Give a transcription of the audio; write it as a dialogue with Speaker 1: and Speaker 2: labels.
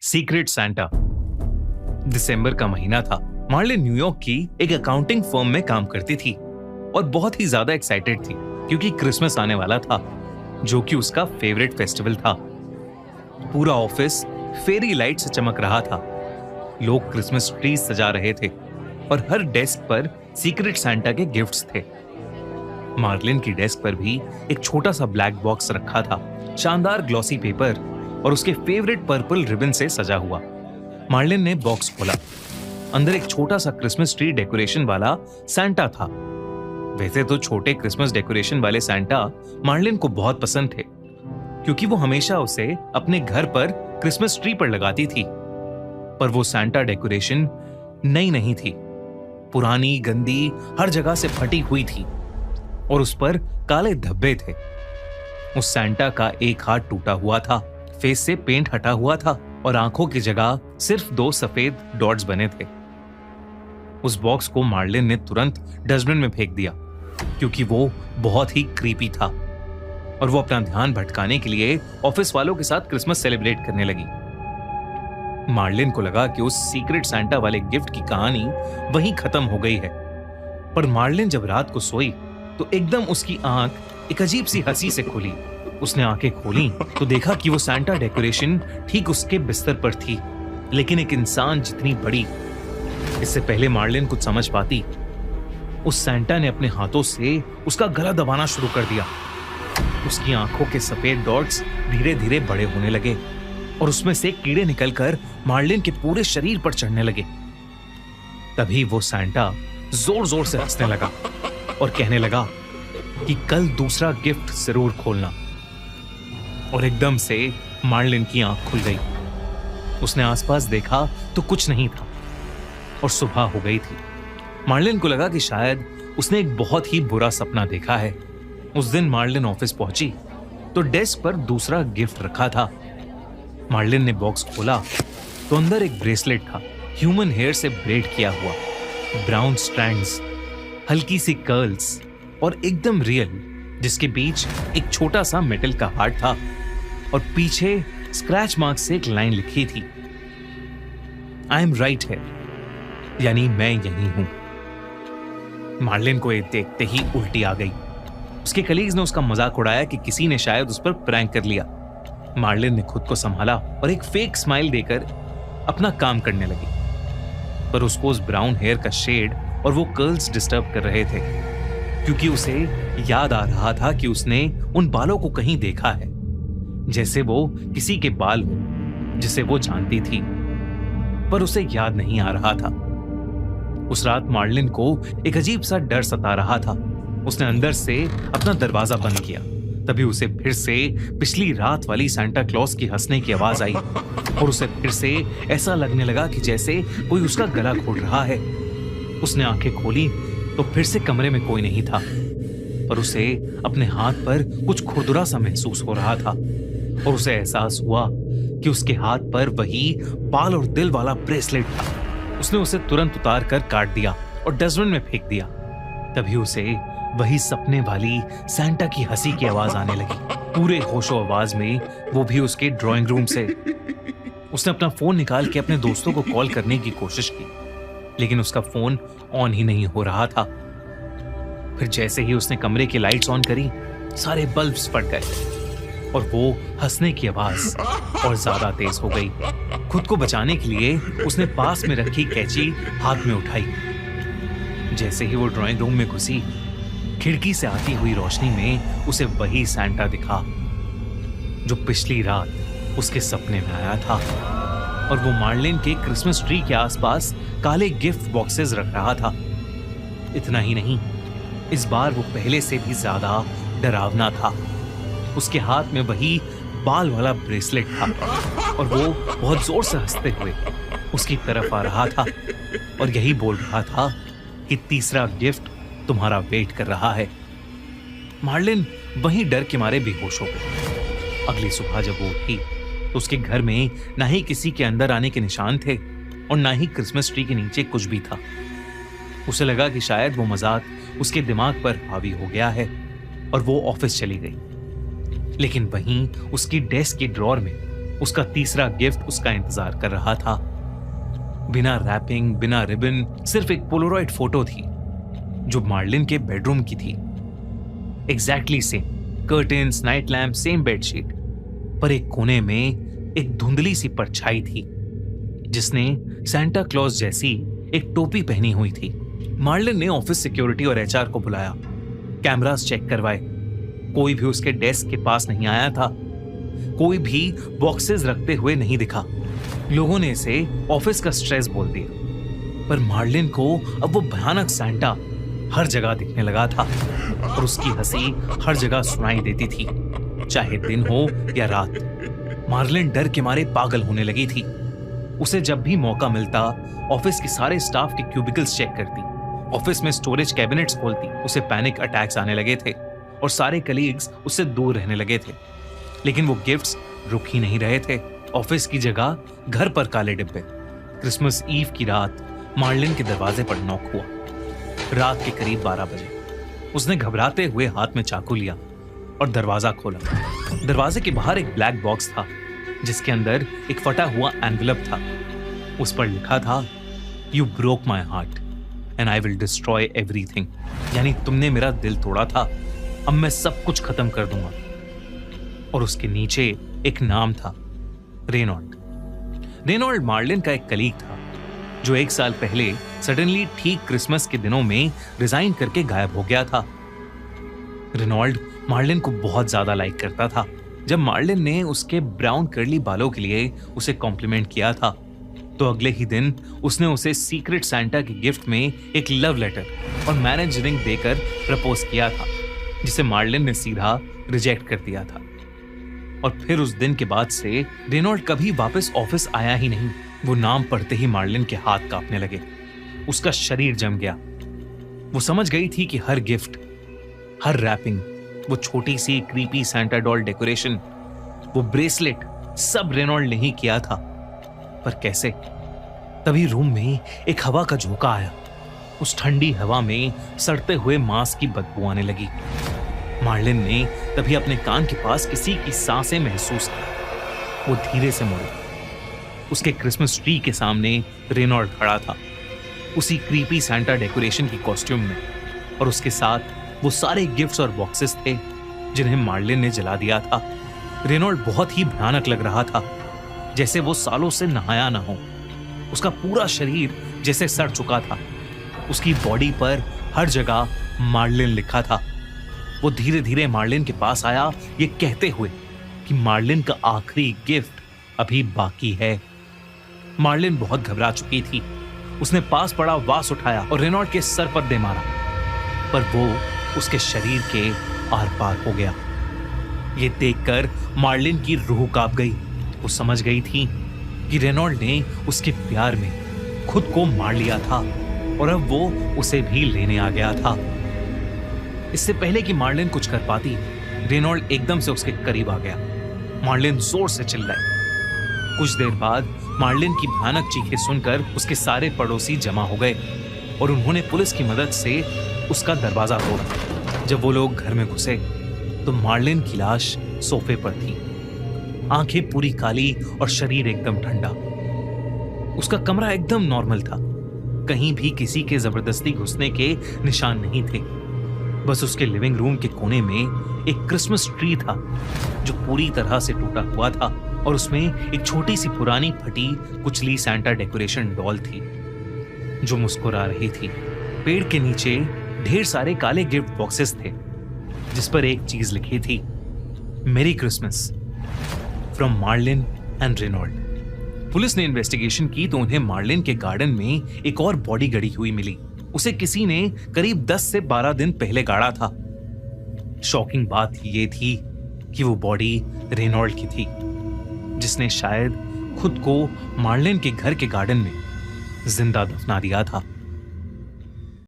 Speaker 1: Secret Santa. दिसंबर का महीना था। मार्लिन न्यूयॉर्क की एक अकाउंटिंग फर्म में काम करती थी और बहुत ही ज्यादा एक्साइटेड थी क्योंकि क्रिसमस आने वाला था, जो कि उसका फेवरेट फेस्टिवल था। पूरा ऑफिस फेरी लाइट से चमक रहा था। लोग क्रिसमस ट्री सजा रहे थे और हर डेस्क पर सीक्रेट सैंटा के गिफ्ट्स थे। मार्लिन की डेस्क पर भी एक छोटा सा ब्लैक बॉक्स रखा था, शानदार ग्लॉसी पेपर और उसके फेवरेट पर्पल रिबन से सजा हुआ। मार्लिन ने बॉक्स खोला। अंदर एक छोटा सा क्रिसमस ट्री डेकोरेशन वाला सैंटा था। वैसे तो छोटे क्रिसमस डेकोरेशन वाले सैंटा मार्लिन को बहुत पसंद थे, क्योंकि वो हमेशा उसे अपने घर पर क्रिसमस ट्री पर लगाती थी। पर वो सैंटा डेकोरेशन नई नहीं थी, पुरानी, गंदी, हर जगह से फटी हुई थी और उस पर काले धब्बे थे। उस सैंटा का एक हाथ टूटा हुआ था, फेस से पेंट हटा हुआ था और आंखों की जगह सिर्फ 2 सफेद डॉट्स बने थे। उस बॉक्स को मार्लिन ने तुरंत डस्टबिन में फेंक दिया, क्योंकि वो बहुत ही क्रीपी था और वो अपना ध्यान भटकाने के लिए ऑफिस वालों के साथ क्रिसमस सेलिब्रेट करने लगी। मार्लिन को लगा कि उस सीक्रेट सैंटा वाले गिफ्ट की कहानी वहीं खत्म हो गई है। पर मार्लिन जब रात को सोई तो एकदम उसकी आंख एक अजीब सी हंसी से खुली। उसने आंखें खोली तो देखा कि वो सैंटा डेकोरेशन ठीक उसके बिस्तर पर थी, लेकिन एक इंसान जितनी बड़ी। इससे पहले मार्लिन कुछ समझ पाती, उस सैंटा ने अपने हाथों से उसका गला दबाना शुरू कर दिया। उसकी आंखों के सफेद डॉट्स धीरे धीरे बड़े होने लगे और उसमें से कीड़े निकलकर मार्लिन के पूरे शरीर पर चढ़ने लगे। तभी वो सैंटा जोर जोर से हंसने लगा और कहने लगा कि कल दूसरा गिफ्ट जरूर खोलना। और एकदम से मार्लिन की आंख खुल गई। उसने आसपास देखा तो कुछ नहीं था और सुबह हो गई थी। मार्लिन को लगा कि शायद उसने एक बहुत ही बुरा सपना देखा है। उस दिन मार्लिन ऑफिस पहुंची तो डेस्क पर दूसरा गिफ्ट रखा था। मार्लिन ने बॉक्स खोला तो अंदर एक ब्रेसलेट था, ह्यूमन हेयर से ब्रेड किया हुआ, ब्राउन स्ट्रैंड्स, हल्की सी कर्ल्स और एकदम रियल, जिसके बीच एक छोटा सा मेटल का हार्ट था और पीछे स्क्रैच मार्क से एक लाइन लिखी थी, आई एम राइट है, यानी मैं यही हूं। मार्लिन को ये देखते ही उल्टी आ गई। उसके कलीग्स ने उसका मजाक उड़ाया कि किसी ने शायद उस पर प्रैंक कर लिया। मार्लिन ने खुद को संभाला और एक फेक स्माइल देकर अपना काम करने लगी। पर उसको उस ब्राउन हेयर का शेड और वो कर्ल्स डिस्टर्ब कर रहे थे, क्योंकि उसे याद आ रहा था कि उसने उन बालों को कहीं देखा है, जैसे वो किसी के बाल हो जिसे वो जानती थी, पर उसे याद नहीं आ रहा था। उस रात मार्लिन को एक अजीब सा डर सता रहा था। उसने अंदर से अपना दरवाजा बंद किया। तभी उसे फिर से पिछली रात वाली सैंटा क्लॉज की हंसने की आवाज आई और उसे फिर से ऐसा लगने लगा कि जैसे कोई उसका गला घोट रहा है। उसने आंखें खोली तो फिर से कमरे में कोई नहीं था, पर उसे अपने हाथ पर कुछ खुरदुरा सा महसूस हो रहा था और उसे एहसास हुआ कि उसके हाथ पर वही बाल और दिल वाला ब्रेसलेट था। उसने उसे तुरंत उतार कर काट दिया और डस्टबिन में फेंक दिया। तभी उसे वही सपने वाली सैंटा की हंसी की आवाज आने लगी, पूरे होशो आवाज में, वो भी उसके ड्राइंग रूम से। उसने अपना फोन निकाल के अपने दोस्तों को कॉल करने की कोशिश की, लेकिन उसका फोन ऑन ही नहीं हो रहा था। फिर जैसे ही उसने कमरे की लाइट्स ऑन करी, सारे बल्ब्स फट गए और वो हंसने की आवाज और ज्यादा तेज हो गई। खुद को बचाने के लिए उसने पास में रखी कैंची हाथ में उठाई। जैसे ही वो ड्राइंग रूम में घुसी, खिड़की से आती हुई रोशनी में उसे वही सैंटा दिखा जो पिछली रात उसके सपने में आया था और वो मार्लिन के क्रिसमस ट्री के आसपास काले गिफ्ट बॉक्सेस रख रहा था। इतना ही नहीं, इस बार वो पहले से भी ज्यादा डरावना था। उसके हाथ में वही बाल वाला ब्रेसलेट था और वो बहुत जोर से हंसते हुए उसकी तरफ आ रहा था और यही बोल रहा था कि तीसरा गिफ्ट तुम्हारा वेट कर रहा है। मार्लिन वहीं डर के मारे बेहोश हो गई। अगली सुबह जब वो उठी तो उसके घर में ना ही किसी के अंदर आने के निशान थे और ना ही क्रिसमस ट्री के नीचे कुछ भी था। उसे लगा कि शायद वो मजाक उसके दिमाग पर हावी हो गया है और वो ऑफिस चली गई। लेकिन वहीं उसकी डेस्क के ड्रॉर में उसका तीसरा गिफ्ट उसका इंतजार कर रहा था। बिना रैपिंग, बिना रिबन, सिर्फ एक पोलरॉइड फोटो थी जो मार्लिन के बेडरूम की थी। Exactly same curtains, night lamp, same bedsheet, पर एक कोने में एक धुंधली सी परछाई थी जिसने सांता क्लॉज जैसी एक टोपी पहनी हुई थी। मार्लिन ने ऑफिस सिक्योरिटी और एचआर को बुलाया, कैमरास चेक करवाए। कोई भी उसके डेस्क के पास नहीं आया था, कोई भी बॉक्सेस रखते हुए नहीं दिखा। लोगों ने इसे ऑफिस का स्ट्रेस बोल दिया, पर मार्लिन को अब वो भयानक सांता हर जगह दिखने लगा था और उसकी हंसी हर जगह सुनाई देती थी, चाहे दिन हो या रात। मार्लिन डर के मारे पागल होने लगी थी। उसे जब भी मौका मिलता ऑफिस के सारे स्टाफ के क्यूबिकल्स चेक करती, ऑफिस में स्टोरेज कैबिनेट्स खोलती। उसे पैनिक अटैक्स आने लगे थे और सारे कलीग्स उससे दूर रहने लगे थे। लेकिन वो गिफ्ट्स रुक ही नहीं रहे थे। ऑफिस की जगह घर पर काले डिब्बे। क्रिसमस ईव की रात मार्लिन के दरवाजे पर नॉक हुआ। रात के करीब 12 बजे उसने घबराते हुए हाथ में चाकू लिया और दरवाजा खोला। दरवाजे के बाहर एक ब्लैक बॉक्स था जिसके अंदर एक फटा हुआ एनवेलप था। उस पर लिखा था, you broke my heart and I will destroy everything. यानी तुमने मेरा दिल तोड़ा था, अब मैं सब कुछ खत्म कर दूंगा। और उसके नीचे एक नाम था, रेनॉल्ड। रेनॉल्ड मार्लिन का एक कलीग था जो 1 साल पहले सडनली ठीक क्रिसमस के दिनों में रिजाइन करके गायब हो गया था। रेनॉल्ड मार्लिन को बहुत ज्यादा लाइक करता था। जब मार्लिन ने उसके ब्राउन कर्ली बालों के लिए उसे कॉम्प्लीमेंट किया था तो अगले ही दिन उसने उसे सीक्रेट सांता के गिफ्ट में एक लव लेटर और मैरिज रिंग देकर प्रपोज किया था, जिसे मार्लिन ने सीधा रिजेक्ट कर दिया था। और फिर उस दिन के बाद से रेनॉल्ड कभी वापस ऑफिस आया ही नहीं। वो नाम पढ़ते ही मार्लिन के हाथ कांपने लगे, उसका शरीर जम गया। वो समझ गई थी कि हर गिफ्ट, हर रैपिंग, वो छोटी सी क्रीपी सांता डॉल डेकोरेशन, वो ब्रेसलेट, सब रेनॉल्ड ने ही किया था। पर कैसे? तभी रूम में एक हवा का झोंका आया। उस ठंडी हवा में सड़ते हुए मांस की बदबू आने लगी। मार्लिन ने तभी अपने कान के पास किसी की सांसें महसूस की। वो धीरे से मुड़ी। उसके क्रिसमस ट्री के सामने रेनॉल्ड खड़ा था, उसी क्रीपी सांता डेकोरेशन की कॉस्ट्यूम में, और उसके साथ वो सारे गिफ्ट्स और बॉक्सेस थे जिन्हें मार्लिन ने जला दिया था। रेनॉल्ड बहुत ही भयानक लग रहा था, जैसे वो सालों से नहाया ना हो। उसका पूरा शरीर जैसे सड़ चुका था। उसकी बॉडी पर हर जगह मार्लिन लिखा था। वो धीरे धीरे मार्लिन के पास आया, ये कहते हुए कि मार्लिन का आखिरी गिफ्ट अभी बाकी है। मार्लिन बहुत घबरा चुकी थी। उसने पास पड़ा वास उठाया और रेनॉल्ड के सर पर दे मारा, पर वो उसके शरीर के आर पार हो गया। ये देखकर मार्लिन की रूह कांप गई। वो समझ गई थी कि रेनॉल्ड ने उसके प्यार में खुद को मार लिया था और अब वो उसे भी लेने आ गया था। इससे पहले कि मार्लिन कुछ कर पाती, रेनॉल्ड एकदम से उसके करीब आ गया। मार्लिन जोर से चिल्लाई। कुछ देर बाद मार्लिन की भयानक चीखें सुनकर उसके सारे पड़ोसी जमा हो गए और उन्होंने पुलिस की मदद से उसका दरवाजा तोड़ा। जब वो लोग घर में घुसे तो मार्लिन की लाश सोफे पर थी, आंखें पूरी काली और शरीर एकदम ठंडा। उसका कमरा एकदम नॉर्मल था, कहीं भी किसी के जबरदस्ती घुसने के निशान नहीं थे। बस उसके लिविंग रूम के कोने में एक क्रिसमस ट्री था जो पूरी तरह से टूटा हुआ था और उसमें एक छोटी सी पुरानी फटी कुचली सांता डेकोरेशन डॉल थी जो मुस्कुरा रही थी। पेड़ के नीचे ढेर सारे काले गिफ्ट बॉक्सेस थे जिस पर एक चीज लिखी थी, मेरी Christmas from Marlin and Reynold. Police ने इन्वेस्टिगेशन की तो उन्हें मार्लिन के गार्डन में एक और बॉडी गड़ी हुई मिली। उसे किसी ने करीब 10 से 12 दिन पहले गाड़ा था। शॉकिंग बात यह थी कि वो बॉडी रेनॉल्ड की थी, जिसने शायद खुद को मार्लिन के घर के गार्डन में जिंदा दफना दिया था।